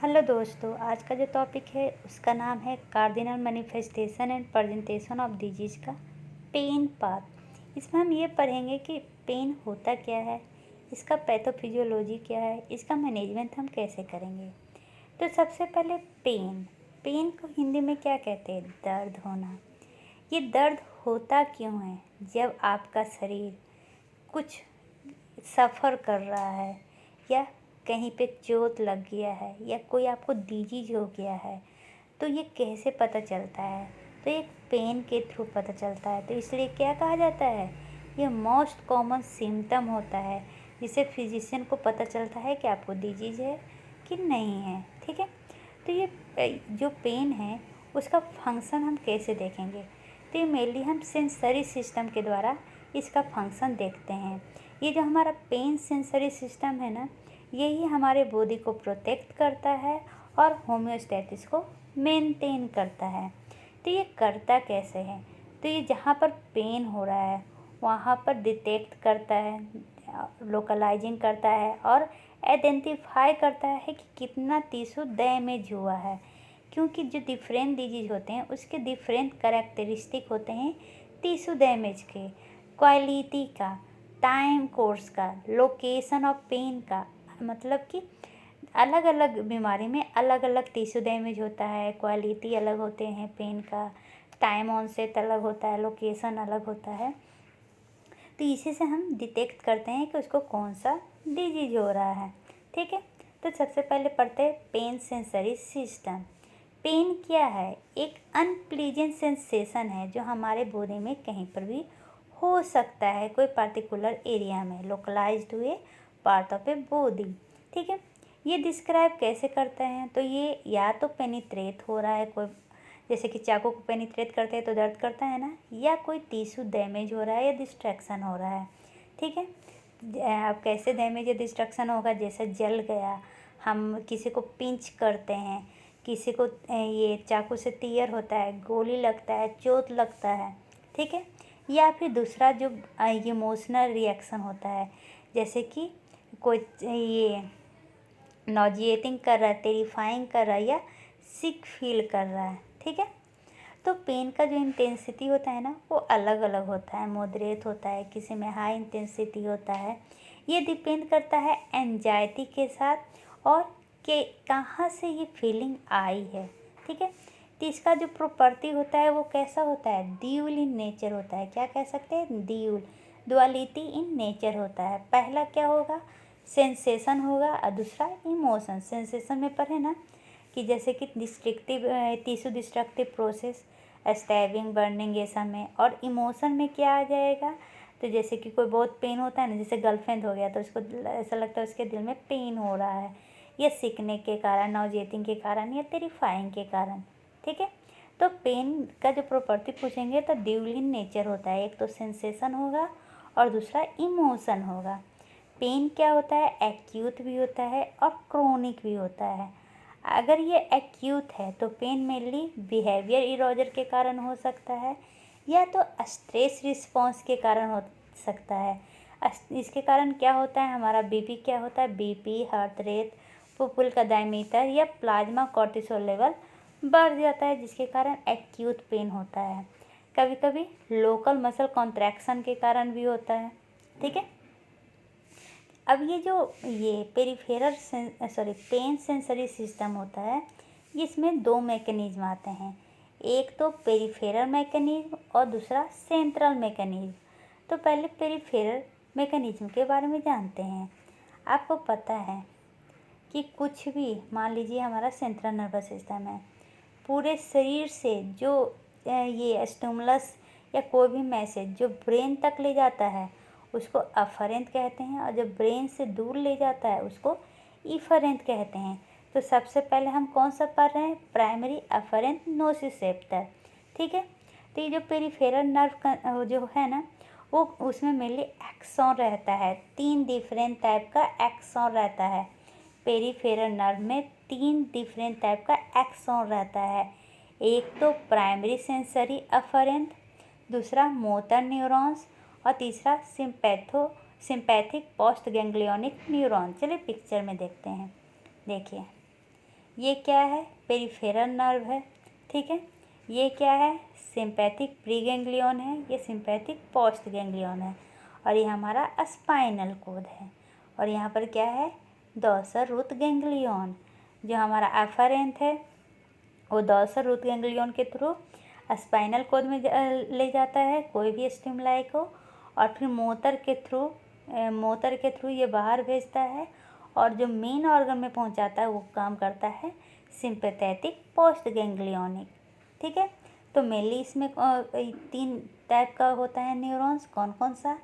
Hello दोस्तों, आज का जो टॉपिक है उसका नाम है cardinal manifestation and presentation of disease का पेन पाथ। इसमें हम ये पढ़ेंगे कि पेन होता क्या है, इसका पैथोफिजियोलॉजी क्या है, इसका मैनेजमेंट हम कैसे करेंगे। तो सबसे पहले पेन पेन को हिंदी में क्या कहते हैं? दर्द होना। ये दर्द होता क्यों है? जब आपका शरीर कुछ सफ़र कर रहा है या कहीं पे चोट लग गया है या कोई आपको डिजीज हो गया है, तो ये कैसे पता चलता है? तो ये पेन के थ्रू पता चलता है। तो इसलिए क्या कहा जाता है, ये मोस्ट कॉमन सिम्टम होता है जिससे फिजिशियन को पता चलता है कि आपको डिजीज है कि नहीं है। ठीक है। तो ये जो पेन है उसका फंक्शन हम कैसे देखेंगे? तो ये मेनली हम सेंसरी सिस्टम के द्वारा इसका फंक्शन देखते हैं। ये जो हमारा पेन सेंसरी सिस्टम है ना, यही हमारे बॉडी को प्रोटेक्ट करता है और होम्योस्टैसिस को मेंटेन करता है। तो ये करता कैसे है? तो ये जहाँ पर पेन हो रहा है वहाँ पर डिटेक्ट करता है, लोकलाइजिंग करता है और आइडेंटिफाई करता है कि कितना टिश्यू डैमेज हुआ है। क्योंकि जो डिफरेंट डिजीज होते हैं उसके डिफरेंट कैरेक्टरिस्टिक होते हैं टिश्यू डैमेज के, क्वालिटी का, टाइम कोर्स का, लोकेशन ऑफ पेन का। मतलब कि अलग अलग बीमारी में अलग अलग टिश्यू डैमेज होता है, क्वालिटी अलग होते हैं पेन का, टाइम ऑनसेट अलग होता है, लोकेशन अलग होता है। तो इसी से हम डिटेक्ट करते हैं कि उसको कौन सा डिजीज हो रहा है। ठीक है। तो सबसे पहले पढ़ते हैं पेन सेंसरी सिस्टम। पेन क्या है? एक अनप्लीजेंट सेंसेशन है जो हमारे बॉडी में कहीं पर भी हो सकता है, कोई पर्टिकुलर एरिया में, लोकलाइज्ड हुए पार्ट ऑफ ए बॉडी। ठीक है। ये डिस्क्राइब कैसे करते हैं? तो ये या तो पेनिट्रेट हो रहा है, कोई जैसे कि चाकू को पेनिट्रेट करते हैं तो दर्द करता है ना, या कोई टिश्यू डैमेज हो रहा है या डिस्ट्रैक्शन हो रहा है। ठीक है। अब कैसे डैमेज या डिस्ट्रक्शन होगा? जैसे जल गया, हम किसी को पिंच करते हैं, किसी को ये चाकू से तीयर होता है, गोली लगता है, चोट लगता है। ठीक है। या फिर दूसरा जो इमोशनल रिएक्शन होता है, जैसे कि कोई ये नॉजिएटिंग कर रहा है, टेरिफाइंग कर रहा है या सिक फील कर रहा है। ठीक है। तो पेन का जो इंटेंसिटी होता है ना वो अलग अलग होता है, मॉडरेट होता है, किसी में हाई इंटेंसिटी होता है। ये डिपेंड करता है एंजाइटी के साथ और कि कहाँ से ये फीलिंग आई है। ठीक है। तो इसका जो प्रॉपर्टी होता है वो कैसा होता है? ड्यूल इन नेचर होता है। क्या कह सकते हैं? ड्यूल, डुअलिटी इन नेचर होता है। पहला क्या होगा? सेंसेशन होगा और दूसरा इमोशन। सेंसेशन में पढ़े ना कि जैसे कि destructive tissue destructive process, stabbing, burning, ये सब में। और इमोशन में क्या आ जाएगा? तो जैसे कि कोई बहुत पेन होता है ना, जैसे गर्लफ्रेंड हो गया तो उसको ऐसा लगता है उसके दिल में पेन हो रहा है, या सीखने के कारण, नॉजिएटिंग के कारण या टेरिफाइंग के कारण। ठीक है। तो पेन का जो प्रॉपर्टी पूछेंगे तो ड्यूल इन नेचर होता है। एक तो सेंसेशन होगा और दूसरा इमोशन होगा। पेन क्या होता है? एक्यूट भी होता है और क्रोनिक भी होता है। अगर ये एक्यूट है तो पेन मेनली बिहेवियर इरोजर के कारण हो सकता है या तो स्ट्रेस रिस्पॉन्स के कारण हो सकता है। इसके कारण क्या होता है? हमारा बीपी क्या होता है? बीपी, हार्ट रेट, पुपुल का डायमीटर या प्लाज्मा कॉर्टिसोल लेवल बढ़ जाता है, जिसके कारण एक्यूट पेन होता है। कभी कभी लोकल मसल कॉन्ट्रैक्शन के कारण भी होता है। ठीक है। अब ये पेरिफेरल पेन सेंसरी सिस्टम होता है, इसमें दो मैकेनिज्म आते हैं। एक तो पेरिफेरल मैकेनिज्म और दूसरा सेंट्रल मैकेनिज्म। तो पहले पेरिफेरल मैकेनिज्म के बारे में जानते हैं। आपको पता है कि कुछ भी, मान लीजिए हमारा सेंट्रल नर्वस सिस्टम है, पूरे शरीर से जो ये स्टिमुलस या कोई भी मैसेज जो ब्रेन तक ले जाता है उसको अफरेंट कहते हैं, और जब ब्रेन से दूर ले जाता है उसको इफरेंट कहते हैं। तो सबसे पहले हम कौन सा पढ़ रहे हैं? Primary afferent nociceptor. ठीक है। तो ये जो पेरिफेरल नर्व जो है ना, वो उसमें मेनली एक्सॉन रहता है। 3 डिफरेंट टाइप का एक्सॉन रहता है। पेरिफेरल नर्व में 3 डिफरेंट टाइप का एक्सॉन रहता है। एक तो प्राइमरी सेंसरी अफरेंट, दूसरा मोटर न्यूरॉन्स और तीसरा सिंपैथिक पोस्ट गैंग्लियोनिक न्यूरॉन। चलिए पिक्चर में देखते हैं। देखिए ये क्या है, पेरिफेरल नर्व है, ठीक है। ये क्या है, सिंपैथिक प्री गैंग्लियन है, ये सिंपैथिक पोस्ट गैंग्लियन है, और ये हमारा स्पाइनल कोड है। और यहाँ पर क्या है, डॉर्सल रूट गैंग्लियन। जो हमारा एफरेंट है वो डॉर्सल रूट गैंग्लियन के थ्रू स्पाइनल कोड में ले जाता है कोई भी स्टिमुलाई को, और फिर मोटर के थ्रू ये बाहर भेजता है, और जो मेन ऑर्गन में पहुंचाता है वो काम करता है सिंपैथेटिक पोस्ट गैंग्लियोनिक, ठीक है। तो मेनली इसमें 3 टाइप का होता है न्यूरॉन्स, कौन कौन सा,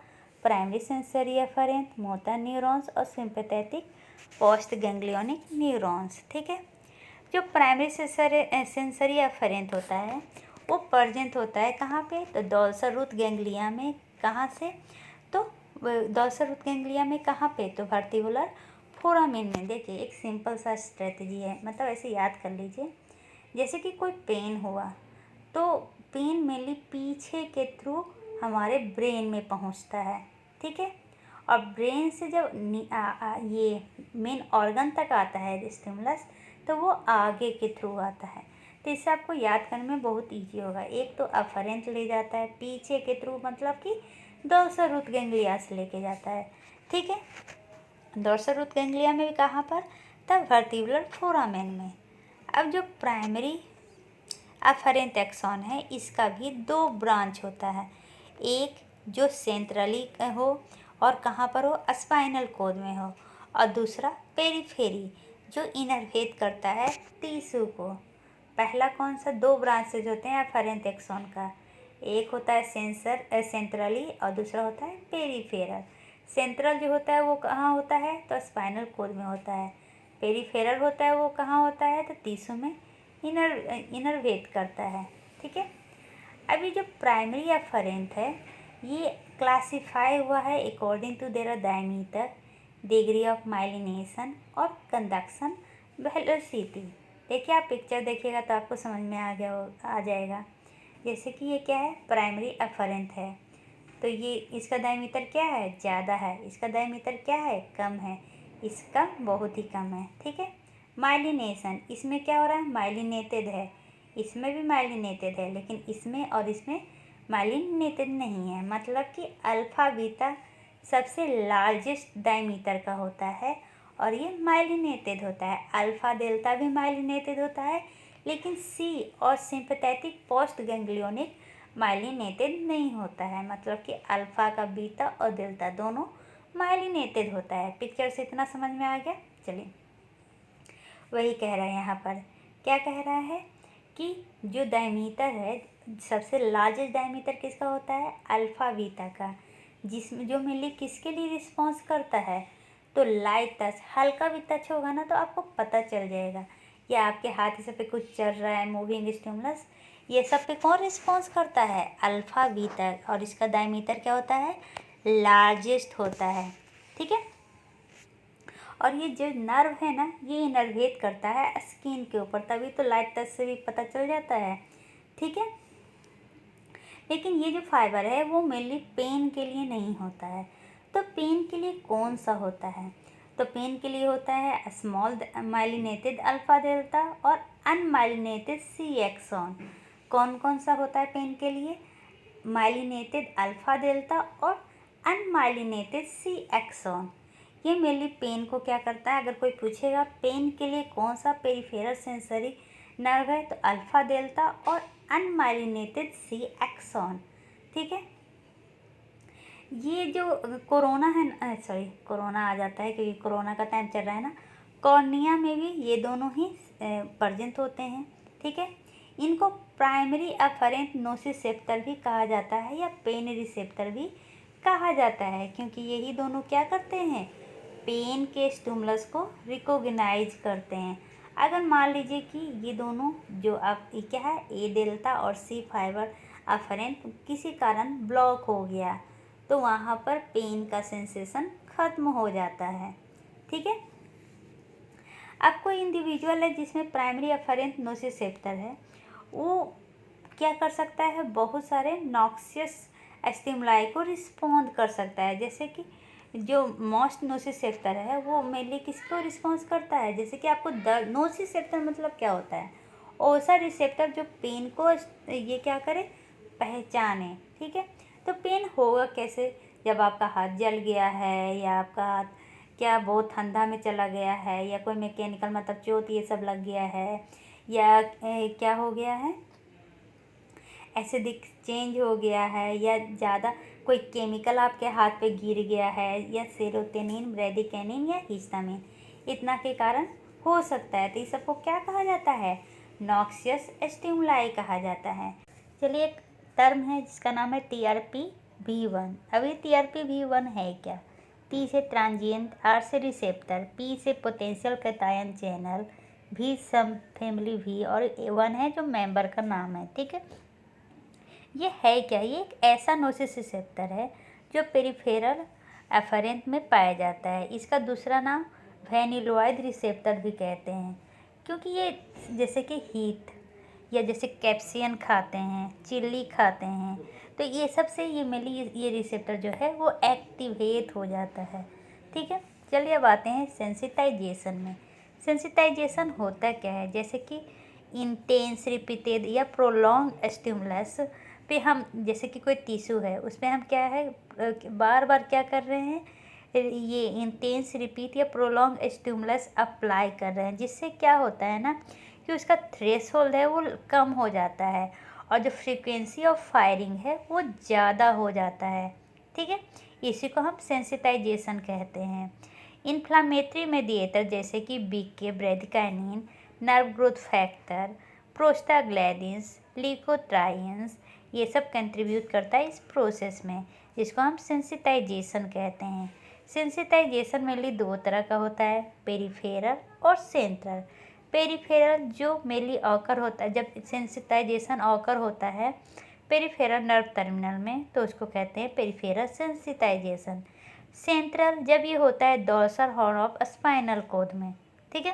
primary sensory afferent, motor neurons और सिंपैथेटिक पोस्ट गैंग्लियोनिक न्यूरॉन्स, ठीक है। जो प्राइमरी सेंसरी एफरेंट होता है वो प्रेजेंट होता है कहाँ पे, तो डॉर्सल रूट गैंग्लिया में। कहाँ से, तो डॉर्सल रूट गैंग्लिया में कहाँ पे, तो वर्टिब्युलर फोरामेन में। देखिए एक सिंपल सा स्ट्रेटजी है, मतलब ऐसे याद कर लीजिए, जैसे कि कोई पेन हुआ तो पेन मेनली पीछे के थ्रू हमारे ब्रेन में पहुंचता है, ठीक है। और ब्रेन से जब ये मेन ऑर्गन तक आता है स्टिमुलस, तो वो आगे के थ्रू आता है। तो इससे आपको याद करने में बहुत इजी होगा। एक तो अफरेंट ले जाता है पीछे के थ्रू, मतलब कि डॉर्सल रूट गैंग्लिया से लेके जाता है, ठीक है। डॉर्सल रूट गैंग्लिया में भी कहाँ पर, तब वर्टिब्युलर फोरामेन में। अब जो प्राइमरी एफरेंट एक्सॉन है इसका भी 2 ब्रांच होता है, एक जो सेंट्रली हो और कहाँ पर हो, स्पाइनल कोड में हो, और दूसरा पेरिफेरी जो इनरवेट करता है टिश्यू को। पहला कौन सा, 2 ब्रांचेज होते हैं एफरेंट एक्सॉन का, एक होता है सेंट्रली और दूसरा होता है पेरिफेरल। सेंट्रल जो होता है वो कहाँ होता है, तो स्पाइनल कोड में होता है। पेरिफेरल होता है वो कहाँ होता है, तो टिश्यू में इनरवेट करता है, ठीक है। अभी जो प्राइमरी एफरेंट है ये क्लासिफाई हुआ है according to their diameter, degree of myelination और कंडक्शन वेलोसिटी। देखिए आप पिक्चर देखिएगा तो आपको समझ में आ जाएगा। जैसे कि ये क्या है, प्राइमरी एफरेंट है, तो ये इसका डायमीटर क्या है, ज़्यादा है, इसका डायमीटर क्या है, कम है, इसका बहुत ही कम है, ठीक है। माइलिनेशन, इसमें क्या हो रहा है, माइलिनेटेड है, इसमें भी माइलिनेटेड है, लेकिन इसमें और इसमें माइलिनेटेड नहीं है। मतलब कि अल्फ़ा बीटा सबसे लार्जेस्ट डायमीटर का होता है और ये माइलिनेटेड होता है। अल्फ़ा डेल्टा भी माइलिनेटेड होता है, लेकिन सी और सिंपैथेटिक पोस्ट गैंग्लियोनिक माइलिनेटेड नहीं होता है। मतलब कि अल्फ़ा का बीटा और डेल्टा दोनों माइलिनेटेड होता है। पिक्चर से इतना समझ में आ गया। चलिए वही कह रहा है यहाँ पर, क्या कह रहा है कि जो डायमीटर है, सबसे लार्जेस्ट डायमीटर किसका होता है, अल्फ़ा बीटा का, जिसमें जो मेनली किसके लिए रिस्पॉन्स करता है, तो लाइट टच, हल्का भी टच होगा ना तो आपको पता चल जाएगा, या आपके हाथ से पे कुछ चल रहा है, मूविंग स्टिमुलस, ये सब पे कौन रिस्पॉन्स करता है, अल्फ़ा बीटा, और इसका डायमीटर क्या होता है, लार्जेस्ट होता है, ठीक है। और ये जो नर्व है ना, ये इनर्वेट करता है स्किन के ऊपर, तभी तो लाइट टच से भी पता चल जाता है, ठीक है। लेकिन ये जो फाइबर है वो मेनली पेन के लिए नहीं होता है। तो पेन के लिए कौन सा होता है, तो पेन के लिए होता है स्मॉल माइलिनेटेड अल्फा डेल्टा और अनमाइलिनेटेड सी एक्सॉन। कौन कौन सा होता है पेन के लिए, माइलिनेटेड अल्फा डेल्टा और अनमाइलिनेटेड सी एक्सॉन। ये मेनली पेन को क्या करता है, अगर कोई पूछेगा पेन के लिए कौन सा पेरिफेरल सेंसरी नर्व है, तो अल्फा डेल्टा और अनमाइलिनेटेड सी एक्सॉन, ठीक है। ये जो कोरोना है, कोरोना आ जाता है क्योंकि कोरोना का टाइम चल रहा है ना, कॉर्निया में भी ये दोनों ही प्रेजेंट होते हैं, ठीक है। इनको प्राइमरी अफरेंट नोसिसेप्टर भी कहा जाता है या पेन रिसेप्टर भी कहा जाता है, क्योंकि यही दोनों क्या करते हैं, पेन के स्टिमुलस को रिकॉग्नाइज करते हैं। अगर मान लीजिए कि ये दोनों जो आप ये क्या है, ए डेल्टा और सी फाइबर अफरेंट किसी कारण ब्लॉक हो गया, तो वहाँ पर पेन का सेंसेशन ख़त्म हो जाता है, ठीक है। अब कोई इंडिविजुअल है जिसमें प्राइमरी अफरेंट नोसिसेप्टर है, वो क्या कर सकता है, बहुत सारे नॉक्सियस स्टिमुलाई को रिस्पॉन्ड कर सकता है। जैसे कि जो मोस्ट नोसिसेप्टर है वो मेनली किसको रिस्पॉन्स करता है, जैसे कि आपको दर्द, नोसिसेप्टर मतलब क्या होता है, ऐसा रिसेप्टर जो पेन को ये क्या करे, पहचाने। ठीक है, तो पेन होगा कैसे, जब आपका हाथ जल गया है या आपका हाथ क्या बहुत ठंडा में चला गया है या कोई मैकेनिकल मतलब चोट ये सब लग गया है या क्या हो गया है, एसिडिक चेंज हो गया है या ज़्यादा कोई केमिकल आपके हाथ पे गिर गया है या सेरोटोनिन, ब्रेडिकेनिन या हिस्टामिन, इतना के कारण हो सकता है। तो इस सबको क्या कहा जाता है, नॉक्सियस स्टिमुलाई कहा जाता है। चलिए एक टर्म है जिसका नाम है TRPV1। अब ये TRPV1 है क्या, T से ट्रांजिएंट, R से रिसेप्टर, P से पोटेंशियल कैटायन चैनल, V सब फैमिली V और 1 है जो मेंबर का नाम है। ठीक है, ये है क्या, ये एक ऐसा नोसिसेप्टर है जो पेरिफेरल एफरेंट में पाया जाता है। इसका दूसरा नाम वेनिलोइड रिसेप्टर भी कहते हैं, क्योंकि ये जैसे कि हीट या जैसे कैप्सियन खाते हैं, चिल्ली खाते हैं, तो ये सब से ये मेनली ये रिसेप्टर जो है वो एक्टिवेट हो जाता है। ठीक है, चलिए अब आते हैं सेंसिटाइजेशन में। सेंसिटाइजेशन होता क्या है, जैसे कि इंटेंस, रिपीटेड या प्रोलॉन्ग स्टिमुलस पे हम, जैसे कि कोई टिश्यू है उसमें हम क्या है बार बार क्या कर रहे हैं, ये इंटेंस, रिपीट या प्रोलॉन्ग स्टिमुलस अप्लाई कर रहे हैं, जिससे क्या होता है ना कि उसका थ्रेशोल्ड है वो कम हो जाता है और जो फ्रीक्वेंसी ऑफ फायरिंग है वो ज़्यादा हो जाता है। ठीक है, इसी को हम सेंसिटाइजेशन कहते हैं। इन्फ्लामेटरी मेडिएटर जैसे कि BK, bradykinin, nerve growth factor, prostaglandins, leukotrienes, ये सब कंट्रीब्यूट करता है इस प्रोसेस में, जिसको हम सेंसिटाइजेशन कहते हैं। सेंसिटाइजेशन मेनली दो तरह का होता है, पेरिफेरल और सेंट्रल। पेरिफेरल जो मेनली ऑकर होता है, जब सेंसिटाइजेशन ऑकर होता है पेरिफेरल नर्व टर्मिनल में, तो उसको कहते हैं पेरिफेरल सेंसिटाइजेशन। सेंट्रल जब ये होता है dorsal horn of spinal cord में। ठीक है,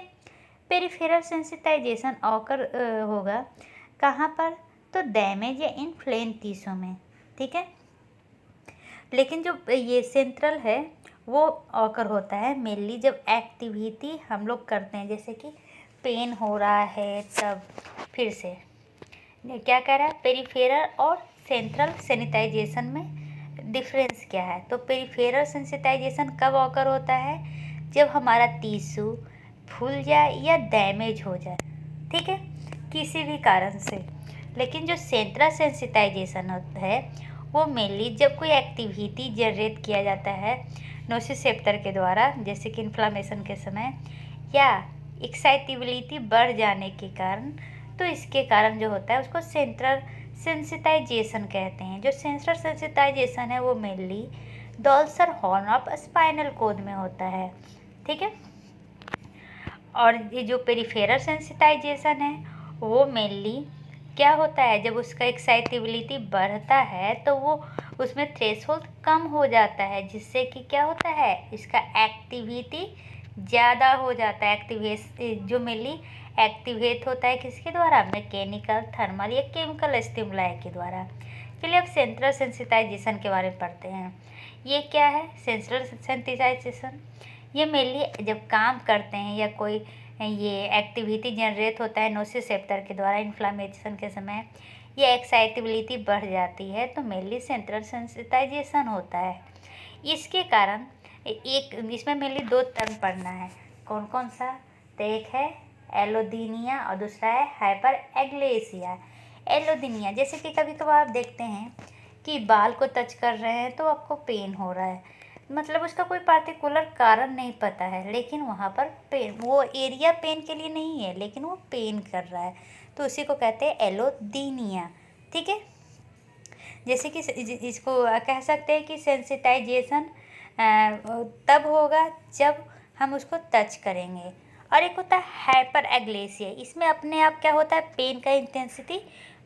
पेरिफेरल सेंसिटाइजेशन ऑकर होगा कहाँ पर, तो डैमेज या इन्फ्लेम टिश्यू में। ठीक है, लेकिन जो ये सेंट्रल है वो ऑकर होता है मेनली जब एक्टिविटी हम लोग करते हैं, जैसे कि पेन हो रहा है तब। फिर से क्या कह रहा है, पेरिफेरल और सेंट्रल सेंसिटाइजेशन में डिफरेंस क्या है, तो पेरिफेरल सेंसिटाइजेशन कब ऑकर होता है, जब हमारा टिश्यू फूल जाए या डैमेज हो जाए। ठीक है, किसी भी कारण से। लेकिन जो सेंट्रल सेंसिटाइजेशन होता है वो मेनली जब कोई एक्टिविटी जनरेट किया जाता है नोसिसेप्टर के द्वारा, जैसे कि इन्फ्लामेशन के समय या एक्साइटेबिलिटी बढ़ जाने के कारण, तो इसके कारण जो होता है उसको सेंट्रल सेंसिटाइजेशन कहते हैं। जो सेंट्रल सेंसिटाइजेशन है वो mainly dorsal horn of spinal cord में होता है। ठीक है, और ये जो पेरिफेरल सेंसिटाइजेशन है वो मेनली क्या होता है, जब उसका एक्साइटेबिलिटी बढ़ता है तो वो उसमें थ्रेशोल्ड कम हो जाता है, जिससे कि क्या होता है, इसका एक्टिविटी ज़्यादा हो जाता है। जो मेनली एक्टिवेट होता है किसके द्वारा, मैकेनिकल, थर्मल या केमिकल स्टिमुलाई के द्वारा। चलिए अब सेंट्रल सेंसिटाइजेशन के बारे में पढ़ते हैं। ये क्या है सेंट्रल सेंसिटाइजेशन, ये मेनली जब काम करते हैं या कोई ये एक्टिविटी जनरेट होता है नोसिसेप्टर के द्वारा इन्फ्लामेशन के समय, ये एक्साइटेबिलिटी बढ़ जाती है, तो मेनली सेंट्रल सेंसिटाइजेशन होता है। इसके कारण एक इसमें मेनली दो टर्म पढ़ना है, कौन कौन सा, तो एक है एलोदीनिया और दूसरा है हाइपर एग्लेसिया। एलोदीनिया जैसे कि कभी कभार आप देखते हैं कि बाल को टच कर रहे हैं तो आपको पेन हो रहा है, मतलब उसका कोई पार्टिकुलर कारण नहीं पता है, लेकिन वहाँ पर पेन, वो एरिया पेन के लिए नहीं है लेकिन वो पेन कर रहा है, तो उसी को कहते हैं एलोदीनिया। ठीक है, जैसे कि इसको कह सकते हैं कि सेंसिटाइजेशन तब होगा जब हम उसको टच करेंगे। और एक होता है हाइपर एग्लेसिया, इसमें अपने आप क्या होता है, पेन का इंटेंसिटी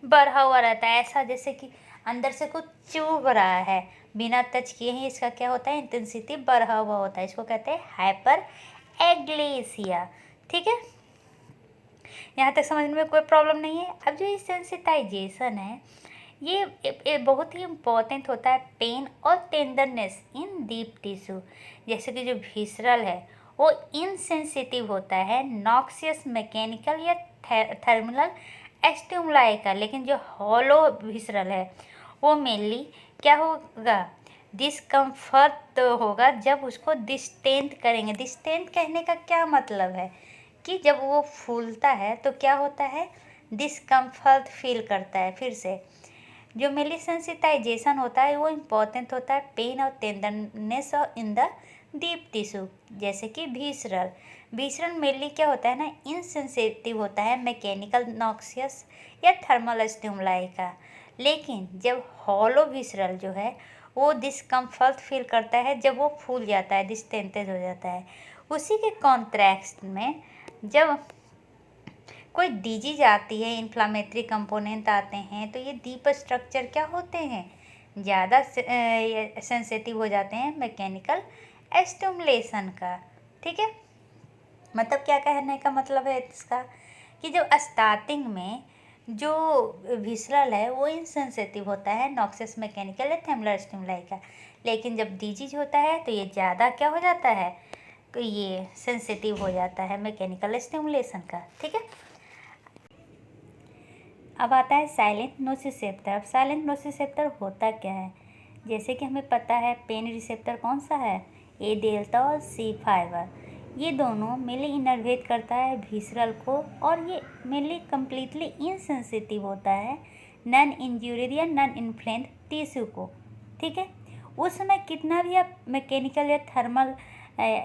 बढ़ा हुआ रहता है, ऐसा जैसे कि अंदर से कुछ चुभ रहा है, बिना टच किए ही इसका क्या होता है, इंटेंसिटी बढ़ा हुआ होता है, इसको कहते हैं हाइपर एग्लेसिया। ठीक है, यहाँ तक समझ में कोई प्रॉब्लम नहीं है। अब जो ये सेंसिटाइजेशन है ये बहुत ही इम्पोर्टेंट होता है पेन और टेंडरनेस इन डीप टिश्यू। जैसे कि जो विसरल है वो इनसेंसिटिव होता है नॉक्सियस मैकेनिकल या थर्मिनल स्टिमुलाई का, लेकिन जो हॉलो विसरल है वो मेनली क्या होगा, डिस्कम्फर्ट होगा जब उसको डिस्टेंट करेंगे। डिस्टेंट कहने का क्या मतलब है कि जब वो फूलता है तो क्या होता है, डिस्कम्फर्ट फील करता है। फिर से जो मेनली सेंसिटाइजेशन होता है वो इम्पोर्टेंट होता है पेन और टेंडरनेस और इन द डीप टिश्यू। जैसे कि विसरल मेनली क्या होता है ना, इनसेंसिटिव होता है मैकेनिकल नॉक्सियस या थर्मल स्टिमुलाई का, लेकिन जब हॉलो विसरल जो है वो डिस्कम्फर्ट फील करता है जब वो फूल जाता है, डिस्टेंटेड हो जाता है। उसी के कॉन्ट्रैक्ट में जब कोई डिजीज आती है, इन्फ्लामेटरी कंपोनेंट आते हैं, तो ये डीप स्ट्रक्चर क्या होते हैं, ज़्यादा सेंसिटिव हो जाते हैं मैकेनिकल स्टिमुलेशन का। ठीक है, मतलब क्या कहने का मतलब है इसका कि जब स्टार्टिंग में जो विसरल है वो इनसेंसिटिव होता है नॉक्सियस मैकेनिकल या थर्मल स्टिमुलाई का, लेकिन जब डिजीज होता है तो ये ज़्यादा क्या हो जाता है, तो ये सेंसिटिव हो जाता है मैकेनिकल स्टिमुलेशन का। ठीक है, अब आता है साइलेंट नोसिसेप्टर। अब साइलेंट नोसिसेप्टर होता क्या है, जैसे कि हमें पता है पेन रिसेप्टर कौन सा है, ए डेल्टा और सी फाइबर, ये दोनों मेनली इनर्वेट करता है विसरल को, और ये मेनली कम्प्लीटली इनसेंसिटिव होता है नॉन इंज्यूरिड या नॉन इन्फ्लेम्ड टिश्यू को। ठीक है, उस समय कितना भी आप मैकेनिकल या थर्मल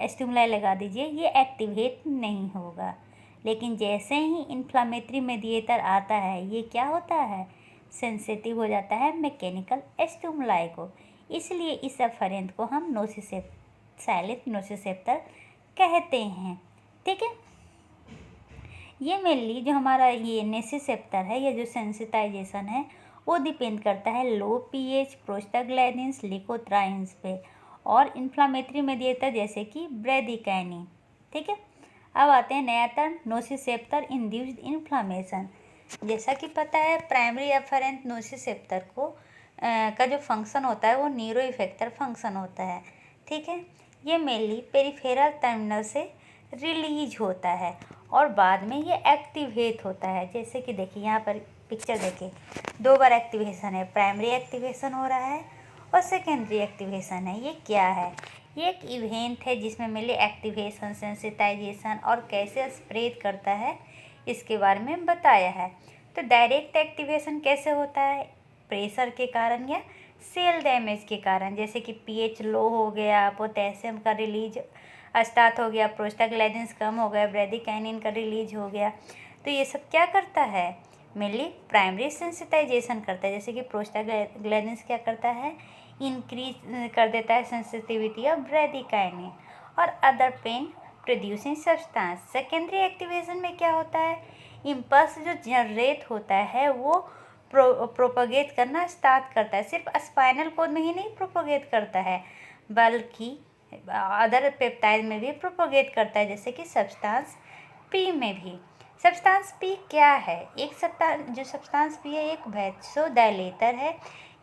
स्टिमुलाई लगा दीजिए ये एक्टिवेट नहीं होगा, लेकिन जैसे ही इन्फ्लामेटरी मेडिएटर आता है ये क्या होता है, सेंसिटिव हो जाता है मैकेनिकल स्टिमुलाई को। इसलिए इस अफरेंट को हम साइलेंट नोसिसेप्टर कहते हैं। ठीक है, ये मेनली जो हमारा ये नोसिसेप्टर है, ये जो सेंसिटाइजेशन है वो डिपेंड करता है लो पीएच, प्रोस्टाग्लैंडिन्स, लिकोट्राइन्स पे और इन्फ्लामेटरी मेडिएटर जैसे कि ब्रेडिकाइनिन। ठीक है, अब आते हैं नया टर्म नोसिसेप्टर इंड्यूस्ड इन्फ्लामेशन। जैसा कि पता है प्राइमरी एफरेंट नोसिसेप्टर को का जो फंक्शन होता है वो न्यूरो इफेक्टर फंक्शन होता है। ठीक है, ये मेनली पेरिफेरल टर्मिनल से रिलीज होता है और बाद में ये एक्टिवेट होता है। जैसे कि देखिए यहाँ पर पिक्चर देखिए, दो बार एक्टिवेशन है, प्राइमरी एक्टिवेशन हो रहा है और सेकेंडरी एक्टिवेशन है। ये क्या है, ये एक इवेंट है जिसमें मेनली एक्टिवेशन, सेंसिटाइजेशन और कैसे स्प्रेड करता है इसके बारे में बताया है। तो डायरेक्ट एक्टिवेशन कैसे होता है, प्रेशर के कारण या सेल डैमेज के कारण, जैसे कि पीएच लो हो गया, पोटेशियम का रिलीज स्टार्ट हो गया, प्रोस्टाग्लैंडिन्स कम हो गया, ब्रेडिकाइनिन का रिलीज हो गया। तो ये सब क्या करता है, मेनली प्राइमरी सेंसिटाइजेशन करता है। जैसे कि प्रोस्टाग्लैंडिन्स क्या करता है, इंक्रीज कर देता है सेंसिटिविटी ऑफ ब्रेडिकाइनिन और other pain producing substance. Secondary activation में क्या होता है, इम्पल्स जो जनरेट होता है वो प्रोपोगेट करना स्टार्ट करता है। सिर्फ स्पाइनल कोड में ही नहीं प्रोपोगेट करता है बल्कि अदर पेप्टाइड में भी प्रोपोगेट करता है, जैसे कि सब्सटेंस पी में भी। सब्सटेंस पी क्या है, जो सब्सटेंस पी है एक वैसोडाइलेटर है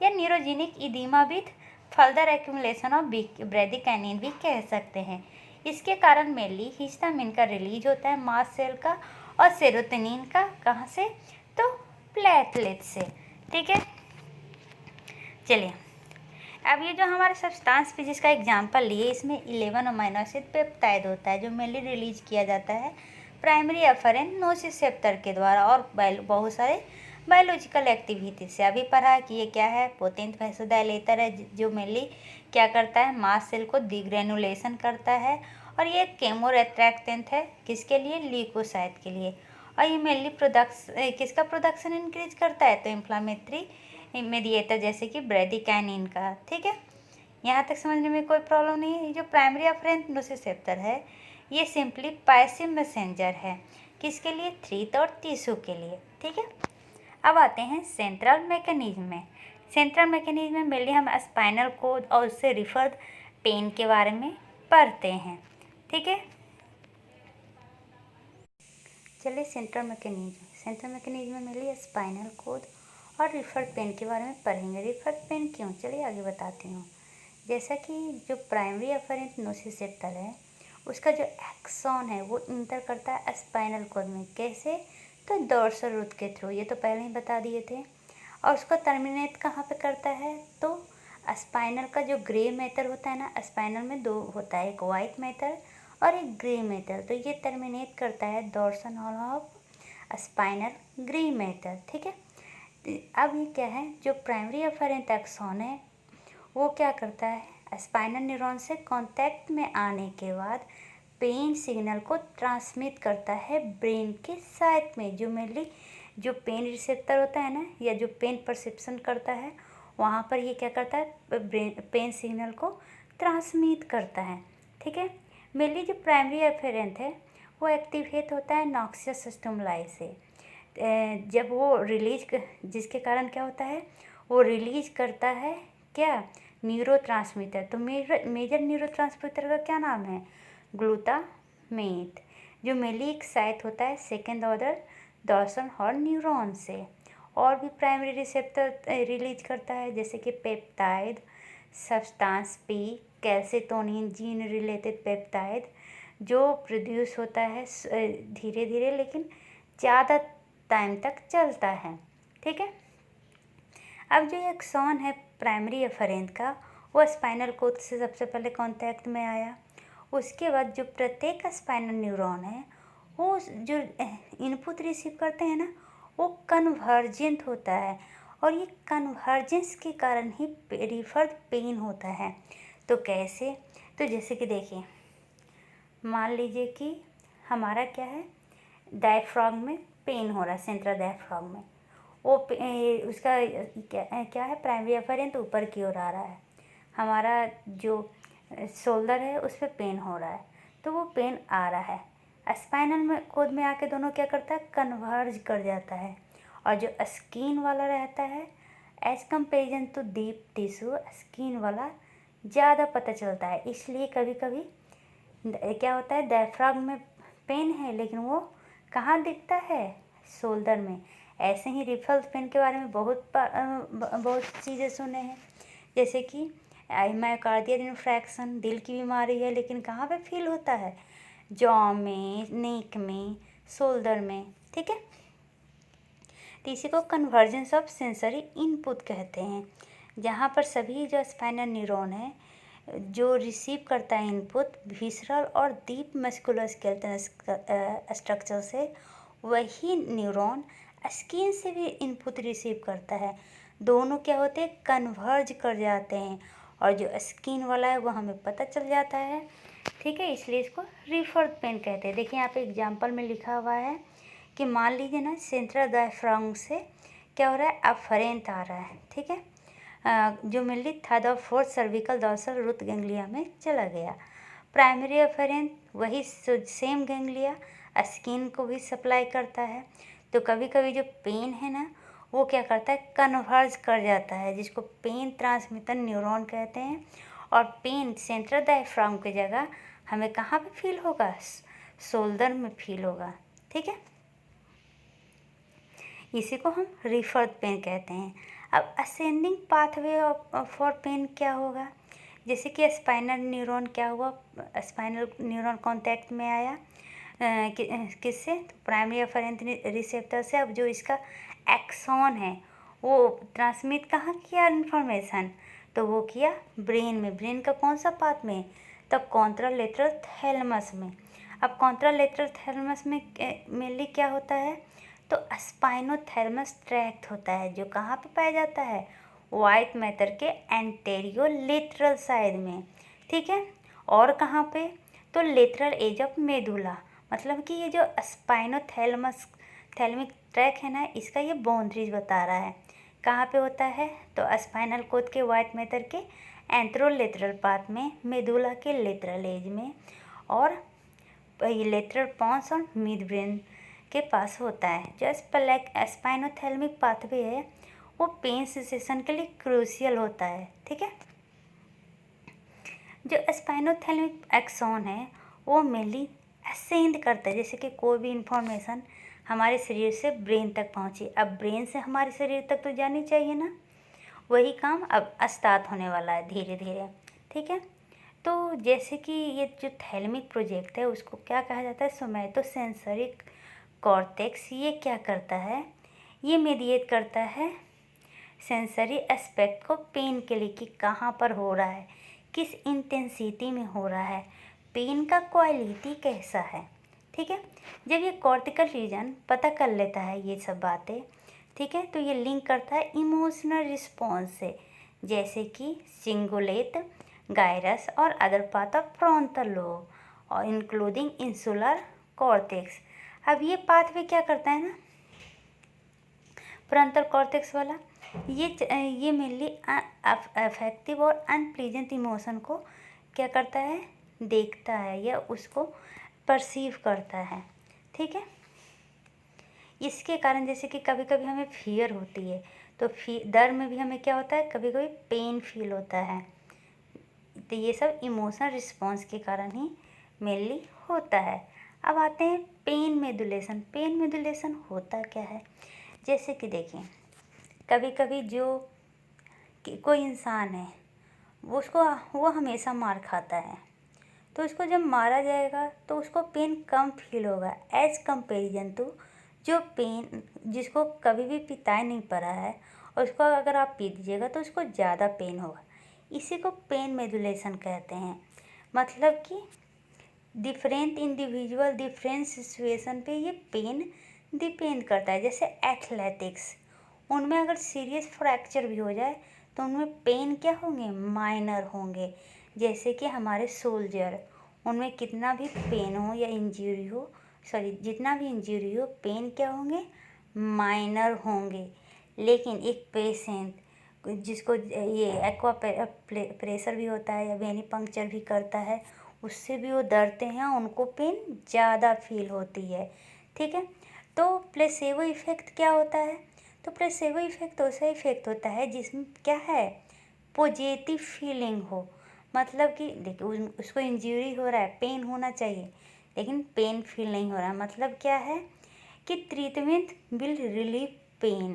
या neurogenic oedema with further accumulation of bradykinin भी कह सकते हैं। इसके कारण मेनली हिस्टामिन का रिलीज होता है मास्ट सेल का और सेरोटोनिन का, कहाँ से, तो प्लेटलेट से। ठीक है, चलिए अब ये जो हमारे सब्सटेंस पे जिसका एग्जांपल लिए, इसमें 11 अमीनो एसिड पेप्टाइड होता है जो मेनली रिलीज किया जाता है प्राइमरी एफरेंट नोसिसेप्टर के द्वारा और बहुत सारे बायोलॉजिकल एक्टिविटी से। अभी पढ़ा कि ये क्या है, पोटेंट वैसोडाइलेटर है जो मेनली क्या करता है, मास्ट सेल को डिग्रेनुलेशन करता है और ये केमोरेट्रैक्टेंट है किसके लिए, ल्यूकोसाइट के लिए। और ये मेनली किसका प्रोडक्शन इंक्रीज करता है, तो इन्फ्लामेटरी मेडिएटर जैसे कि ब्रेडिकाइनिन का। ठीक है, यहाँ तक समझने में कोई प्रॉब्लम नहीं है। जो प्राइमरी एफरेंट नोसिसेप्टर है ये सिंपली पैसिव मैसेंजर है, किसके लिए, थ्रीट और टिश्यू के लिए। ठीक है, अब आते हैं सेंट्रल मैकेनिज्म में। सेंट्रल मैकेनिज्म में मेनली हम स्पाइनल कोड और उससे रिफर्ड पेन के बारे में पढ़ते हैं। ठीक है, चलिए सेंट्रल मैकेनिज्म में मेनली स्पाइनल कोड और रिफर्ड पेन के बारे में पढ़ेंगे। रिफर्ड पेन क्यों, चलिए आगे बताती हूँ। जैसा कि जो प्राइमरी अफरेंट नोसिसेप्टर है उसका जो एक्सॉन है वो इंटर करता है स्पाइनल कॉर्ड में। कैसे, तो डोर्सल रूट के थ्रू, ये तो पहले ही बता दिए थे। और उसको टर्मिनेट कहाँ पे करता है, तो स्पाइनल का जो ग्रे मैटर होता है ना, स्पाइनल में दो होता है, एक वाइट मैटर और एक ग्रे मैटर, तो ये टर्मिनेट करता है dorsal hall of spinal grey matter. ठीक है, अब ये क्या है, जो प्राइमरी अफरेंट एक्सॉन है वो क्या करता है, स्पाइनल न्यूरॉन से कांटेक्ट में आने के बाद पेन सिग्नल को ट्रांसमिट करता है ब्रेन के साइड में। जो मेनली जो पेन रिसेप्टर होता है ना, या जो पेन परसेप्शन करता है, वहाँ पर ये क्या करता है, ब्रेन पेन सिग्नल को ट्रांसमिट करता है। ठीक है, मेनली जो प्राइमरी एफेरेंट है वो एक्टिवेट होता है नॉक्सियस स्टिमुलाई से। जब वो रिलीज जिसके कारण क्या होता है, वो रिलीज करता है क्या, न्यूरोट्रांसमीटर। तो मेजर न्यूरोट्रांसमीटर का क्या नाम है, ग्लूटामेट, जो मेनली एक साइट होता है second order dorsal horn neuron से। और भी प्राइमरी रिसेप्टर रिलीज करता है, जैसे कि peptide, substance P, calcitonin gene related peptide, जो प्रोड्यूस होता है धीरे धीरे लेकिन ज़्यादा टाइम तक चलता है। ठीक है, अब जो एक्सॉन है प्राइमरी एफरेंट का, वो स्पाइनल कोड से सबसे पहले कांटेक्ट में आया। उसके बाद जो प्रत्येक स्पाइनल न्यूरॉन है वो जो इनपुट रिसीव करते हैं ना, वो कन्वर्जेंट होता है, और ये कन्वर्जेंस के कारण ही रिफर्ड पेन होता है। तो कैसे, तो जैसे कि देखिए, मान लीजिए कि हमारा क्या है, डायफ्राम में पेन हो रहा है, सेंट्रल डायफ्राम में, वो उसका क्या है, प्राइमरी एफरेंट ऊपर की ओर आ रहा है, हमारा जो शोल्डर है उस पर पेन हो रहा है, तो वो पेन आ रहा है, स्पाइनल में कोड में आके दोनों क्या करता है, कन्वर्ज कर जाता है। और जो स्किन वाला रहता है, as comparison to deep tissue, skin वाला ज़्यादा पता चलता है। इसलिए कभी कभी क्या होता है, डायफ्राम में पेन है लेकिन वो कहाँ दिखता है, शोल्डर में। ऐसे ही रिफल्स पेन के बारे में बहुत चीज़ें सुने हैं, जैसे कि मायोकार्डियल इन्फ्रैक्शन, दिल की बीमारी है लेकिन कहाँ पे फील होता है, जॉ में, नेक में, शोल्डर में। ठीक है, तो इसी को कन्वर्जेंस ऑफ सेंसरी इनपुट कहते हैं, जहाँ पर सभी जो स्पाइनल न्यूरॉन है जो रिसीव करता है इनपुट विसरल और डीप मस्कुलोस्केलेटल स्ट्रक्चर से, वही न्यूरॉन स्किन से भी इनपुट रिसीव करता है। दोनों क्या होते हैं, कन्वर्ज कर जाते हैं, और जो स्किन वाला है वो हमें पता चल जाता है। ठीक है, इसलिए इसको रिफर्ड पेन कहते हैं। देखिए यहाँ पे एग्जांपल में लिखा हुआ है कि मान लीजिए ना, सेंट्रल डायफ्राम से क्या हो रहा है, अफरेंट आ रहा है। ठीक है, जो मेनली थर्ड और fourth cervical dorsal root ganglia में चला गया। प्राइमरी अफरेंट वही सेम गैंग्लिया स्किन को भी सप्लाई करता है। तो कभी कभी जो पेन है ना, वो क्या करता है, कन्वर्ज कर जाता है, जिसको पेन ट्रांसमीटर न्यूरॉन कहते हैं। और पेन सेंट्रल डायफ्राम की जगह हमें कहाँ पे फील होगा, शोल्डर में फील होगा। ठीक है, इसी को हम रिफर्ड पेन कहते हैं। अब असेंडिंग पाथवे फॉर पेन क्या होगा, जैसे कि स्पाइनल न्यूरॉन क्या हुआ, स्पाइनल न्यूरॉन कांटेक्ट में आया किससे, तो प्राइमरी अफरेंट रिसेप्टर से। अब जो इसका एक्सॉन है वो ट्रांसमिट कहाँ किया इन्फॉर्मेशन, तो वो किया ब्रेन में। ब्रेन का कौन सा पार्ट में, तब कॉन्ट्रालेटरल थैलेमस में। अब कॉन्ट्रालेटरल थैलेमस में मेनली क्या होता है, तो स्पाइनोथैलेमस ट्रैक्ट होता है, जो कहाँ पे पाया जाता है, वाइट मैटर के एंटेरियो लेटरल साइड में। ठीक है, और कहाँ पे, तो लेटरल एज ऑफ मेडुला, मतलब कि ये जो स्पाइनोथैलेमस थैलेमिक ट्रैक है ना, इसका ये बाउंड्रीज बता रहा है कहाँ पे होता है, तो स्पाइनल कोड के वाइट मैटर के एंट्रोलेटरल पार्ट में, मेडुला के लेटरल एज में, और ये लेटरल पॉन्स और मिड ब्रेन के पास होता है। जो स्पाइनोथैलेमिक पाथवे है वो पेन सेंसेशन के लिए क्रूशियल होता है। ठीक है, जो स्पाइनोथैलेमिक एक्सॉन है वो मेनली असेंड करता है, जैसे कि कोई भी इंफॉर्मेशन हमारे शरीर से ब्रेन तक पहुँची। अब ब्रेन से हमारे शरीर तक तो जानी चाहिए ना, वही काम अब स्टार्ट होने वाला है धीरे धीरे। ठीक है, तो जैसे कि ये जो थैलेमिक प्रोजेक्ट है उसको क्या कहा जाता है, सोमैटोसेंसरी कॉर्टेक्स। ये क्या करता है, ये मेडिएट करता है सेंसरी एस्पेक्ट को पेन के लिए कि कहाँ पर हो रहा है, किस इंटेंसिटी में हो रहा है, पेन का क्वालिटी कैसा है। ठीक है, जब ये कॉर्टिकल रीजन पता कर लेता है ये सब बातें, ठीक है, तो ये लिंक करता है इमोशनल रिस्पॉन्स से, जैसे कि सिंगुलेट, गायरस और other part of frontal lobe और इंक्लूडिंग इंसुलर कॉर्टेक्स। अब ये पाथवे क्या करता है ना, फ्रंटल कॉर्टेक्स वाला, ये मेनली अफेक्टिव और अनप्लीजेंट इमोशन को क्या करता है, देखता है या उसको परसीव करता है। ठीक है, इसके कारण जैसे कि कभी कभी हमें फियर होती है, तो डर में भी हमें क्या होता है, कभी कभी पेन फील होता है। तो ये सब इमोशनल रिस्पॉन्स के कारण ही मेनली होता है। अब आते हैं पेन मेडुलेशन। पेन मेडुलेशन होता क्या है, जैसे कि देखिए कभी कभी जो कोई इंसान है वो हमेशा मार खाता है, तो उसको जब मारा जाएगा तो उसको पेन कम फील होगा एज कंपेरिजन टू जो पेन जिसको कभी भी पिटाई नहीं पड़ा है और उसको अगर आप पीट दीजिएगा तो उसको ज़्यादा पेन होगा। इसी को पेन मेडुलेशन कहते हैं। मतलब कि डिफरेंट इंडिविजुअल डिफरेंट सिचुएशन पे ये पेन डिपेंड करता है। जैसे एथलेटिक्स, उनमें अगर सीरियस फ्रैक्चर भी हो जाए तो उनमें पेन क्या होंगे, माइनर होंगे। जैसे कि हमारे सोल्जर, उनमें कितना भी पेन हो या इंजरी हो, जितना भी इंजरी हो, पेन क्या होंगे, माइनर होंगे। लेकिन एक पेशेंट जिसको ये एक्वा प्रेशर भी होता है या वेनी पंक्चर भी करता है, उससे भी वो डरते हैं, उनको पेन ज़्यादा फील होती है। ठीक है, तो प्लेसेबो इफ़ेक्ट क्या होता है, तो प्लेसेबो इफ़ेक्ट ऐसा इफ़ेक्ट होता है जिसमें क्या है, पॉजिटिव फीलिंग हो। मतलब कि देखिए उसको इंजरी हो रहा है, पेन होना चाहिए लेकिन पेन फील नहीं हो रहा। मतलब क्या है कि treatment will relieve pain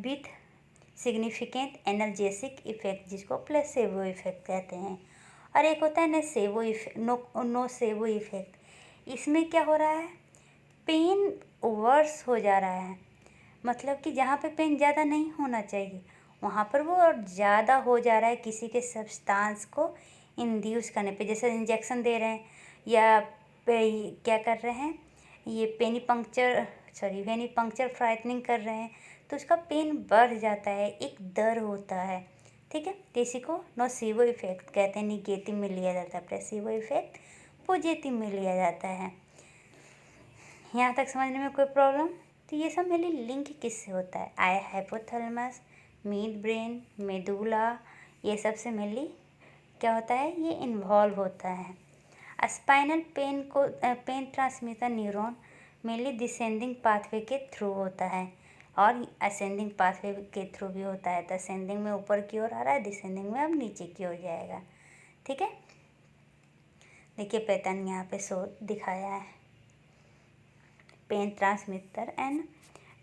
with significant analgesic effect, जिसको प्लेसेबो इफ़ेक्ट कहते हैं। और एक होता है नोसेबो इफ़ेक्ट। इसमें क्या हो रहा है, पेन वर्स हो जा रहा है। मतलब कि जहाँ पे पेन ज़्यादा नहीं होना चाहिए वहाँ पर वो और ज़्यादा हो जा रहा है किसी के सब्सटेंस को इंड्यूस करने पे। जैसे इंजेक्शन दे रहे हैं या क्या कर रहे हैं, ये वेनी पंक्चर फ्राइटनिंग कर रहे हैं, तो उसका पेन बढ़ जाता है, एक डर होता है। ठीक है, तो इसी को नोसेबो इफ़ेक्ट कहते हैं, निगेटिव में लिया जाता है। प्लेसेबो इफ़ेक्ट पॉजिटिव में लिया जाता है। यहाँ तक समझने में कोई प्रॉब्लम? तो ये सब मेरे लिंक किससे होता है, आई हाइपोथैलेमस, मिड ब्रेन, मेडुला, ये सब से मेनली क्या होता है, ये इन्वॉल्व होता है। Spinal pain transmitter neuron mainly descending pathway के थ्रू होता है और असेंडिंग पाथवे के थ्रू भी होता है। तो असेंडिंग में ऊपर की ओर आ रहा है, डिसेंडिंग में अब नीचे की ओर जाएगा। ठीक है, देखिए पैटर्न यहाँ पे शो दिखाया है। Pain transmitter and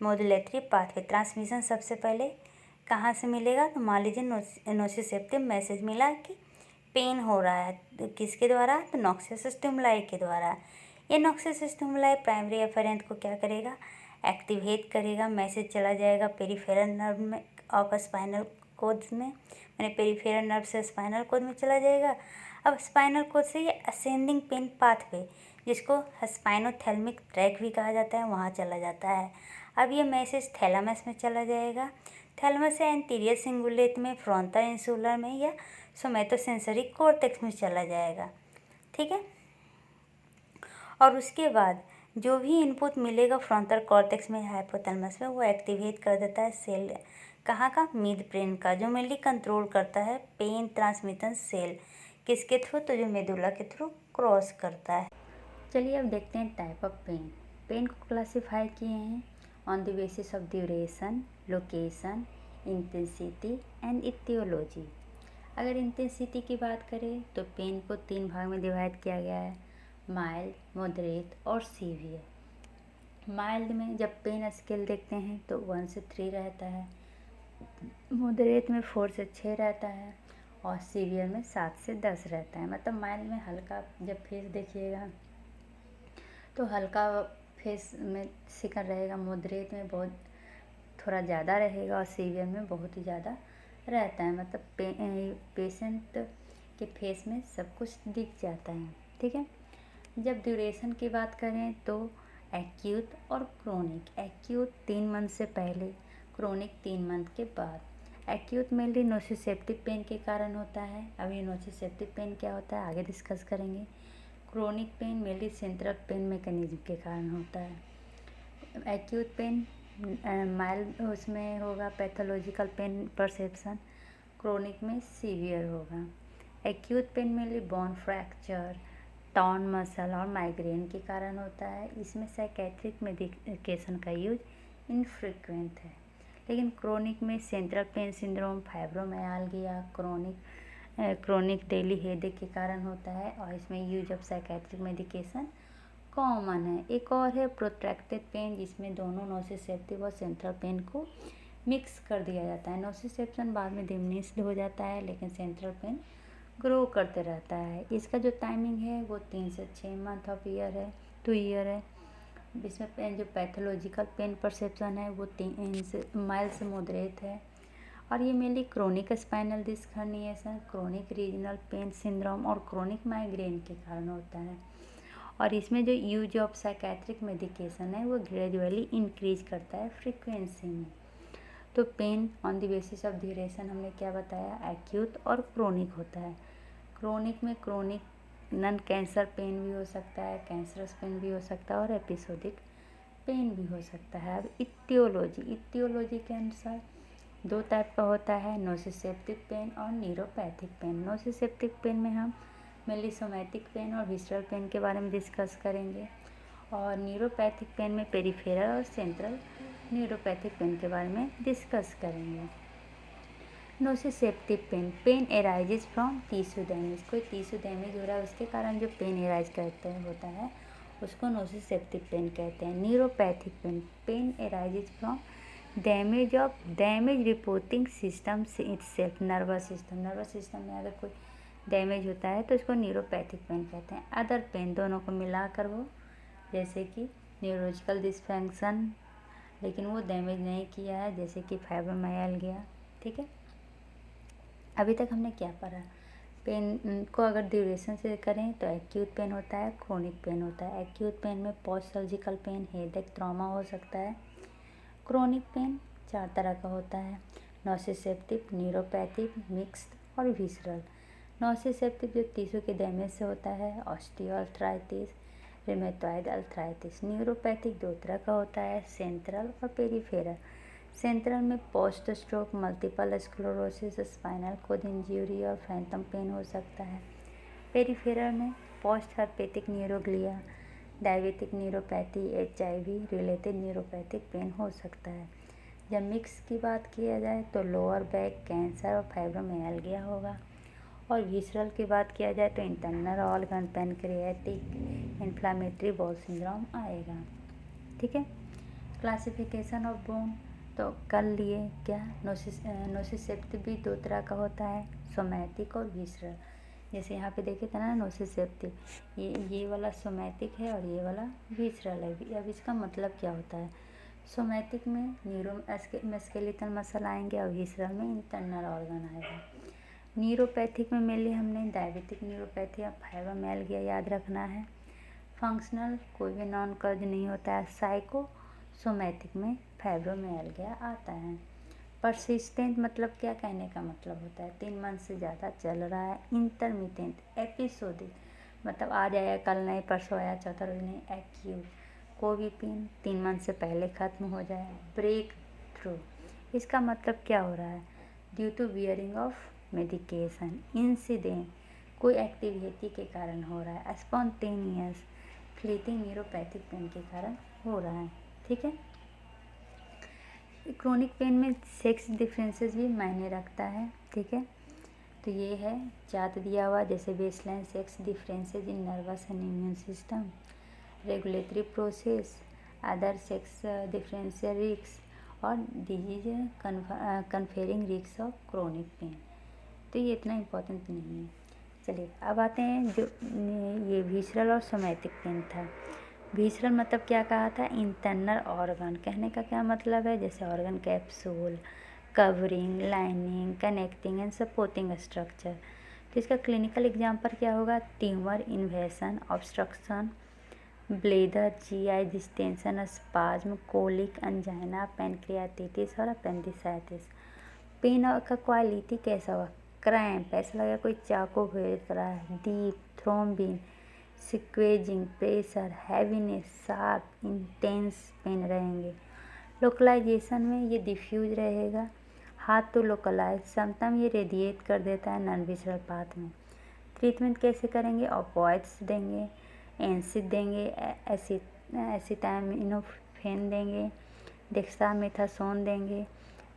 modulatory pathway. Transmission सबसे पहले कहाँ से मिलेगा, तो मान लीजिए नोसिसेप्टिव मैसेज मिला कि पेन हो रहा है, तो किसके द्वारा, तो नॉक्सियस स्टिमुलाई के द्वारा। ये नॉक्सियस स्टिमुलाई प्राइमरी एफरेंट को क्या करेगा, एक्टिवेट करेगा। मैसेज चला जाएगा पेरिफेरल नर्व में ऑफ स्पाइनल कोड में, मैंने पेरिफेरल नर्व से स्पाइनल कोड में चला जाएगा। अब स्पाइनल कोड से ये असेंडिंग पेन पाथवे, जिसको स्पाइनोथैलेमिक ट्रैक भी कहा जाता है, वहाँ चला जाता है। अब ये मैसेज थैलेमस में चला जाएगा, थैलेमस से एंटीरियर सिंगुलेट में, फ्रंटल इंसुलर में या सोमैटोसेंसरी कॉर्टेक्स में चला जाएगा। ठीक है, और उसके बाद जो भी इनपुट मिलेगा फ्रंटल कॉर्टेक्स में, हाइपोथैलेमस में, वो एक्टिवेट कर देता है सेल कहाँ का, मिड ब्रेन का, जो मेनली कंट्रोल करता है पेन ट्रांसमिशन सेल, किसके थ्रू, तो जो मेडुला के थ्रू क्रॉस करता है। चलिए अब देखते हैं टाइप ऑफ पेन। पेन को क्लासीफाई किए हैं on the basis of duration, location, intensity and etiology. अगर इंटेंसिटी की बात करें तो पेन को 3 भाग में डिवाइड किया गया है, माइल्ड, मॉडरेट और सीवियर। माइल्ड में जब पेन स्केल देखते हैं तो 1 से 3 रहता है, मॉडरेट में 4 से 6 रहता है और सीवियर में 7 से 10 रहता है। मतलब माइल्ड में हल्का जब फेस देखिएगा तो हल्का फेस में सिकन रहेगा, मॉडरेट में बहुत थोड़ा ज़्यादा रहेगा और सीवियर में बहुत ही ज़्यादा रहता है। मतलब पेशेंट के फेस में सब कुछ दिख जाता है। ठीक है, जब ड्यूरेशन की बात करें तो एक्यूट और क्रोनिक। एक्यूट 3 मंथ से पहले, क्रोनिक 3 मंथ के बाद। एक्यूट मेनली नोसिसेप्टिव पेन के कारण होता है। अभी नोसिसेप्टिव पेन क्या होता है आगे डिस्कस करेंगे। Chronic pain mainly central pen mechanism के कारण होता है। एक्यूट पेन माइल्ड उसमें होगा पैथोलॉजिकल पेन परसेप्शन, क्रोनिक में सीवियर होगा। Acute pain mainly bone fracture, torn muscle और माइग्रेन के कारण होता है। इसमें साइकेट्रिक मेडिकेशन का यूज इनफ्रीक्वेंट है। लेकिन क्रोनिक में central pain syndrome, fibromyalgia, chronic daily headache के कारण होता है और इसमें use of psychiatric medication common है। एक और है प्रोट्रैक्टेड पेन, जिसमें दोनों नोसिसेप्टिव और सेंट्रल पेन को मिक्स कर दिया जाता है। नोसिसेप्शन बाद में डिमिनिश्ड हो जाता है लेकिन सेंट्रल पेन ग्रो करते रहता है। इसका जो टाइमिंग है वो 3 से 6 मंथ ऑफ ईयर है, 2 ईयर है। इसमें पेन जो पैथोलॉजिकल पेन परसेप्शन है वो 3 से माइल्ड से मॉडरेट है और ये mainly chronic spinal disc herniation, chronic regional pain syndrome और क्रोनिक माइग्रेन के कारण होता है। और इसमें जो यूज ऑफ साइकेट्रिक मेडिकेशन है वो ग्रेजुअली इंक्रीज करता है फ्रीक्वेंसी में। तो pain on the basis of duration हमने क्या बताया, एक्यूट और क्रोनिक होता है। क्रोनिक में क्रोनिक नन कैंसर पेन भी हो सकता है, कैंसरस पेन भी हो सकता है और एपिसोडिक पेन भी हो सकता है। अब इटियोलॉजी के अनुसार 2 टाइप का होता है, नोसिसेप्टिव पेन और न्यूरोपैथिक पेन। नोसिसेप्टिव पेन में हम मेनली सोमैटिक पेन और विसरल पेन के बारे में डिस्कस करेंगे और न्यूरोपैथिक पेन में पेरिफेरल और सेंट्रल न्यूरोपैथिक पेन के बारे में डिस्कस करेंगे। Nociceptive pain arises from tissue damage. कोई टिश्यू डैमेज हो रहा है उसके कारण जो पेन एराइज करते हैं होता है उसको नोसिसेप्टिव पेन कहते हैं। Neuropathic pain arises from damage reporting system से इटसेल्फ। नर्वस सिस्टम में अगर कोई डैमेज होता है तो इसको न्यूरोपैथिक पेन कहते हैं। अदर पेन दोनों को मिलाकर वो, जैसे कि न्यूरोलॉजिकल डिसफंक्शन लेकिन वो डैमेज नहीं किया है, जैसे कि फाइब्रोमाइल्जिया। ठीक है, अभी तक हमने क्या पढ़ा। पेन को अगर ड्यूरेशन से करें तो एक्यूट पेन होता है, क्रोनिक पेन होता है। एक्यूट पेन में post surgical pain, headache, trauma हो सकता है। क्रोनिक पेन 4 तरह का होता है, नोसिसेप्टिव, न्यूरोपैथिक, मिक्स्ड और विसरल। नोसिसेप्टिव जो टिश्यू के डैमेज से होता है, ऑस्टियोआर्थराइटिस, रिमेटॉइड अर्थराइटिस। न्यूरोपैथिक 2 तरह का होता है, सेंट्रल और पेरिफेरल। सेंट्रल में post stroke, multiple sclerosis, spinal cord injury और फैंटम पेन हो सकता है। पेरिफेरल में post herpetic neuroglia, diabetic neuropathy, HIV related neuropathic pain हो सकता है। जब मिक्स की बात किया जाए तो लोअर बैक, कैंसर और फाइब्रोमाइल्जिया होगा और विसरल की बात किया जाए तो internal organ, pancreatic, inflammatory bowel syndrome आएगा। ठीक है, क्लासिफिकेशन ऑफ बोन तो कर लिए क्या। नोसिसेप्टिव भी 2 तरह का होता है, सोमैटिक और विसरल। जैसे यहाँ पे देखे थे ना नोसिसेप्टिव, ये वाला सोमैटिक है और ये वाला विसरल है। अब इसका मतलब क्या होता है, सोमैटिक में स्केलेटल मसल आएंगे और विसरल में इंटरनल ऑर्गन आएगा। न्यूरोपैथिक में मेनली हमने डायबिटिक न्यूरोपैथी और फाइब्रोमाइल्जिया याद रखना है। फंक्शनल कोई भी नॉन कर्ज नहीं होता है। साइकोसोमैटिक में फाइब्रोमाइल्जिया आता है। परसिस्टेंट मतलब क्या कहने का मतलब होता है, 3 मंथ से ज़्यादा चल रहा है। इंटरमिटेंट, एपिसोडिक मतलब आज आया कल नहीं, परसों आया चौथा रोज नहीं। एक्यूट, कोई भी पेन 3 मंथ से पहले ख़त्म हो जाए। ब्रेक थ्रू, इसका मतलब क्या हो रहा है, due to wearing of medication. Incident, कोई एक्टिविटी के कारण हो रहा है। स्पॉन्टेनियस, फ्लीटिंग न्यूरोपैथिक पेन के कारण हो रहा है। ठीक है, क्रोनिक पेन में सेक्स डिफरेंसेस भी मायने रखता है। ठीक है, तो ये है चार्ट दिया हुआ, जैसे baseline sex differences in nervous and immune system, regulatory process, other sex differential risk और disease conferring risk of chronic pain. तो ये इतना इम्पोर्टेंट नहीं है। चलिए अब आते हैं जो ये विसरल और सोमैटिक पेन था। विसरल मतलब क्या कहा था, इंटरनल ऑर्गन। कहने का क्या मतलब है, जैसे organ capsule, covering, lining, connecting and supporting structure. तो इसका क्लिनिकल एग्जाम्पल क्या होगा, tumour, invasion, obstruction, bladder, GI distension, spasm, colic, angina, pancreatitis और अपेंडिसाइटिस। पेन का क्वालिटी कैसा होगा, क्रैम्प, ऐसा लगा कोई चाकू फेंक रहा है, deep, throbbing, squeezing, pressure, heaviness, sharp, intense pain रहेंगे। लोकलाइजेशन में ये डिफ्यूज रहेगा, हाथ तो लोकलाइज, समटाइम ये रेडिएट कर देता है नॉन विसरल पाथ में। ट्रीटमेंट कैसे करेंगे, ऑपोइड्स देंगे, एनसिड देंगे, एसिटामिनोफेन देंगे, डेक्सामेथासोन देंगे,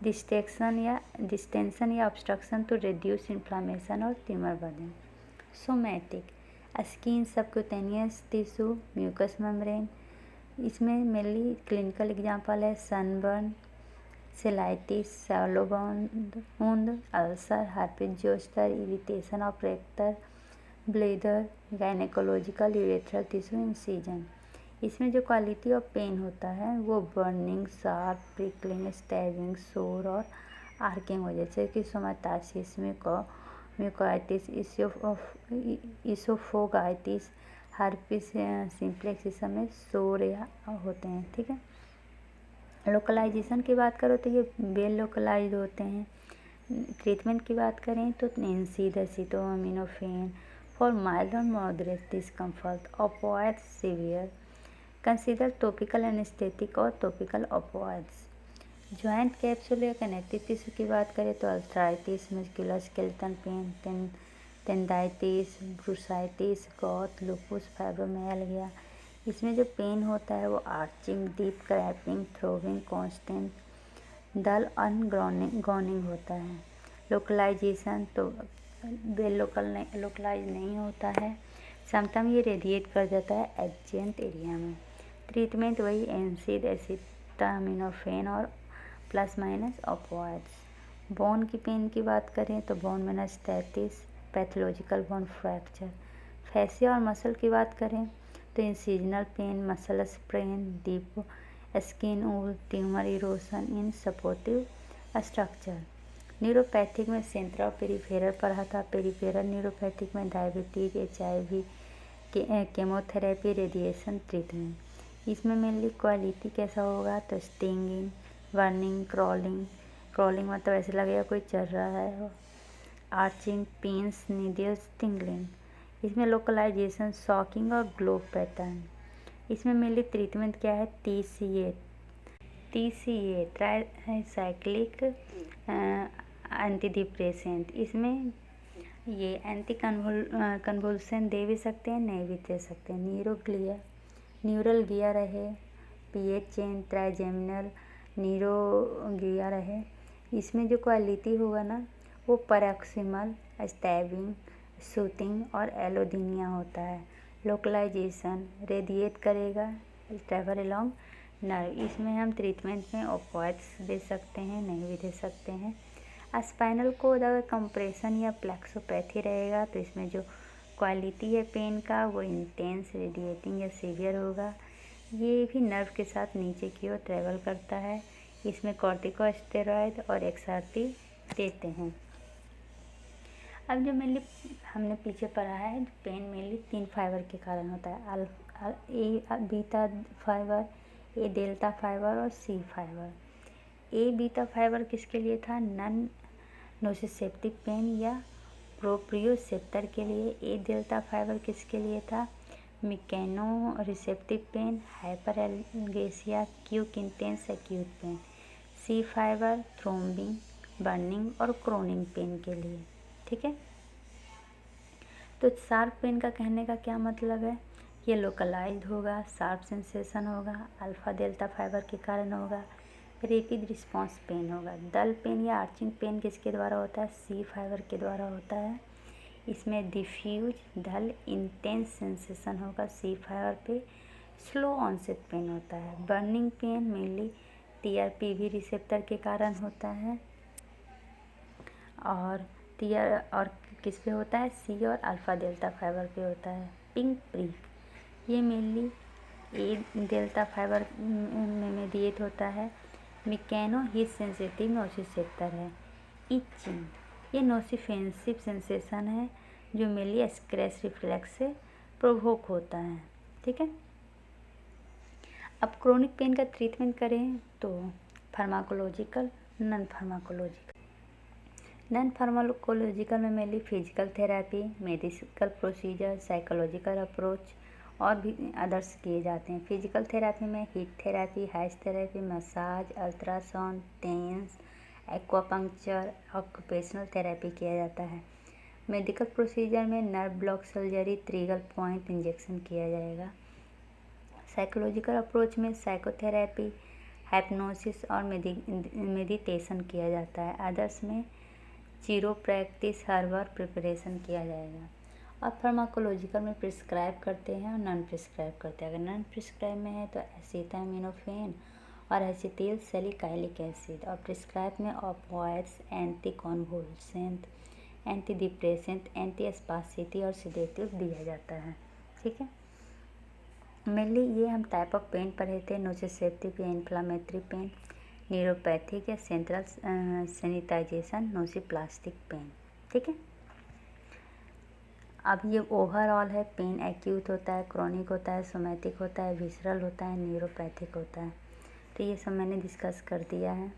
डिस्टेंशन या ऑब्स्ट्रक्शन टू रिड्यूस इन्फ्लामेशन और tumour burden. Somatic, skin, subcutaneous tissue, mucous membrane. इसमें मेनली क्लिनिकल एग्जांपल है sunburn, cellulitis, shallow wound, ulcer, herpes zoster, irritation of rectum, bladder, gynaecological urethral tissue incision. इसमें जो quality of pen होता है वो burning, sharp, prickling, stabbing, सोर और arcing हो, जैसे कि सोमाटासिस, म्यूकोइटिस, इसोफोगाइटिस, हर्पिस सिम्प्लेक्स, इस समय सोर या होते हैं। ठीक है, लोकलाइजेशन की बात करो तो ये वेल लोकलाइज होते हैं। ट्रीटमेंट की बात करें तो एनसिड, एसिटामिनोफेन फॉर माइल्ड और moderate discomfort, opioids severe. Consider topical anaesthetic और टॉपिकल ऑपोइड्स। जॉइंट कैप्सूल या कनेक्टिव टिश्यू की बात करें तो arthritis, muscular skeletal pain, tendinitis, bursitis, gout, lupus, fibromyalgia. इसमें जो पेन होता है वो aching, deep cramping, throbbing, constant, dull and gnawing होता है। लोकलाइजेशन तो वेल लोकलाइज नहीं होता है, समटाइम ये रेडिएट कर देता है एडजेंट एरिया में। ट्रीटमेंट वही एनसिड, एसिटामिनोफेन और प्लस माइनस ऑपोइड्स। बोन की पेन की बात करें तो bone metastasis, pathological bone fracture. Fascia और मसल की बात करें तो incisional pain, muscle sprain, deep skin वूल, tumour erosion in supportive structure. Neuropathic में सेंट्रल और पेरिफेरल पढ़ा था। पेरिफेरल न्यूरोपैथिक में diabetes, HIV, chemotherapy, radiation treatment. इसमें मेनली क्वालिटी कैसा होगा तो स्टिंगिंग, बर्निंग, क्रॉलिंग मतलब ऐसे लगेगा कोई चल रहा है, आर्चिंग, पिंस, नीडल्स, टिंगलिंग। इसमें लोकलाइजेशन, शॉकिंग और ग्लोव पैटर्न। इसमें मेनली ट्रीटमेंट क्या है, TCA ट्राइसाइक्लिक एंटी डिप्रेसेंट। इसमें ये एंटी कन्वुल्सन दे भी सकते हैं, नहीं भी दे सकते हैं। न्यूरल गियर रहे, PH चेन, ट्राइजेमिनल न्यूरोगिया रहे। इसमें जो क्वालिटी होगा ना वो पैरोक्सिमल, स्टैबिंग, शूटिंग और एलोडीनिया होता है। लोकलाइजेशन रेडिएट करेगा, ट्रैवल अलोंग नर्व। इसमें हम ट्रीटमेंट में ऑपोइड्स दे सकते हैं, नहीं भी दे सकते हैं। स्पाइनल कोड अगर कंप्रेशन या प्लेक्सोपैथी रहेगा तो इसमें जो क्वालिटी है पेन का वो इंटेंस, रेडिएटिंग या सीवियर होगा। ये भी नर्व के साथ नीचे की ओर ट्रैवल करता है। इसमें कॉर्टिकोस्टेरॉइड और एक्सआरटी देते हैं। अब जो मेनली हमने पीछे पढ़ा है, पेन मेनली 3 फाइबर के कारण होता है, A beta fibre, A delta fibre और C fibre. A beta fibre किसके लिए था, नॉन नोसिसेप्टिव पेन या प्रोप्रियोसेप्टर के लिए। ए डेल्टा फाइबर किसके लिए था, mechano receptive pain, hyperalgesia, quick intense acute pain. C fibre throbbing, burning और क्रोनिंग पेन के लिए। ठीक है, तो शार्प पेन का कहने का क्या मतलब है, ये लोकलाइज्ड होगा, शार्प सेंसेशन होगा, अल्फा डेल्टा फाइबर के कारण होगा, रैपिड रिस्पांस पेन होगा। डल पेन या आर्चिंग पेन किसके द्वारा होता है, C फाइबर के द्वारा होता है। इसमें डिफ्यूज, डल, इंटेंस सेंसेशन होगा C फाइबर पे। स्लो ऑनसेट पेन होता है। Burning pain mainly TRPV receptor के कारण होता है और किस पे होता है, C और अल्फा डेल्टा फाइबर पे होता है। पिंक प्रिक ये मेनली A डेल्टा फाइबर में मेडिएट होता है। मिकैनो हीट सेंसिटिव नोसिसेप्टर है। इचिंग ये नोसिफेंसिव सेंसेशन है जो मेनली स्क्रैच रिफ्लेक्स से प्रोवोक होता है। ठीक है, अब क्रोनिक पेन का ट्रीटमेंट करें तो फार्माकोलॉजिकल, नॉन फार्माकोलॉजिकल में mainly physical therapy, medical procedure, psychological approach और भी अदर्स किए जाते हैं। फिजिकल थेरेपी में heat therapy, ice therapy, massage, ultrasound, TENS, acupuncture, occupational therapy किया जाता है। मेडिकल प्रोसीजर में nerve block surgery, trigger point injection किया जाएगा। साइकोलॉजिकल अप्रोच में साइकोथेरेपी, हाइप्नोसिस और मेडिटेशन किया जाता है। अदर्स में चिरो प्रैक्टिस, हर्बल प्रिपरेशन किया जाएगा। और फार्माकोलॉजिकल में प्रिस्क्राइब करते हैं और नॉन प्रिस्क्राइब करते हैं। अगर नॉन प्रिस्क्राइब में है तो एसिटामिनोफेन और एसिटिल सैलिसाइलिक एसिड, और प्रिस्क्राइब में opioids, anti convulsant, anti depressant, anti spasticity और सिडेटिव दिया जाता है। ठीक है, मेनली ये हम टाइप ऑफ पेन पढ़े थे। नोसिसेप्टिव या इन्फ्लामेटरी पेन, न्यूरोपैथिक या सेंट्रल सैनिटाइजेशन, नोसिप्लास्टिक पेन। ठीक है, अब ये ओवरऑल है। पेन एक्यूट होता है, क्रोनिक होता है, सोमैटिक होता है, विसरल होता है, न्यूरोपैथिक होता है। तो ये सब मैंने डिस्कस कर दिया है।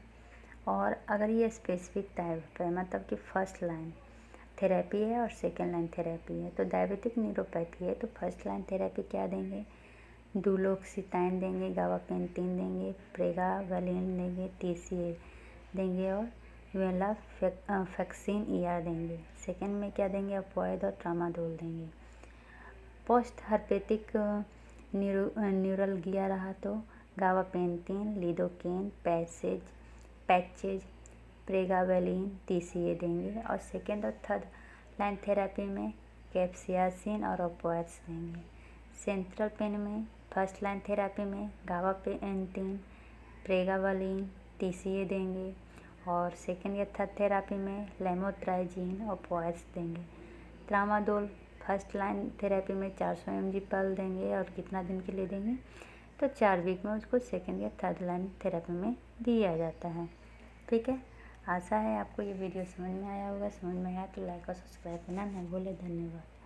और अगर ये स्पेसिफिक टाइप है, मतलब कि फर्स्ट लाइन थेरेपी है और सेकेंड लाइन थेरेपी है, तो डायबिटिक न्यूरोपैथी है तो फर्स्ट लाइन थेरेपी क्या देंगे, डुलोक्सिटाइन देंगे, गाबापेंटिन देंगे, प्रेगाबैलिन देंगे, TCA देंगे और वेलाफैक्सिन ER देंगे। सेकेंड में क्या देंगे, ऑपियोइड और ट्रामाडोल देंगे। पोस्ट हर्पेटिक न्यूरलगिया रहा तो गाबापेंटिन, लिडोकेन, पैचेज, प्रेगाबैलिन, TCA देंगे। और सेकेंड और थर्ड लाइन थेरेपी में कैप्सियासिन और ऑपियोइड्स देंगे। सेंट्रल पेन में फर्स्ट लाइन थेरेपी में गाबापेंटिन, प्रेगाबैलिन, TCA देंगे और सेकेंड या थर्ड थेरेपी में लेमोट्राइजिन, ऑपियोइड्स देंगे। ट्रामाडोल फर्स्ट लाइन थेरेपी में 400 mg पल देंगे और कितना दिन के लिए देंगे, तो 4 वीक में उसको सेकेंड या थर्ड लाइन थेरेपी में दिया जाता है। ठीक है, आशा है आपको ये वीडियो समझ में आया होगा। समझ में आया तो लाइक और सब्सक्राइब करना न भूलें। धन्यवाद।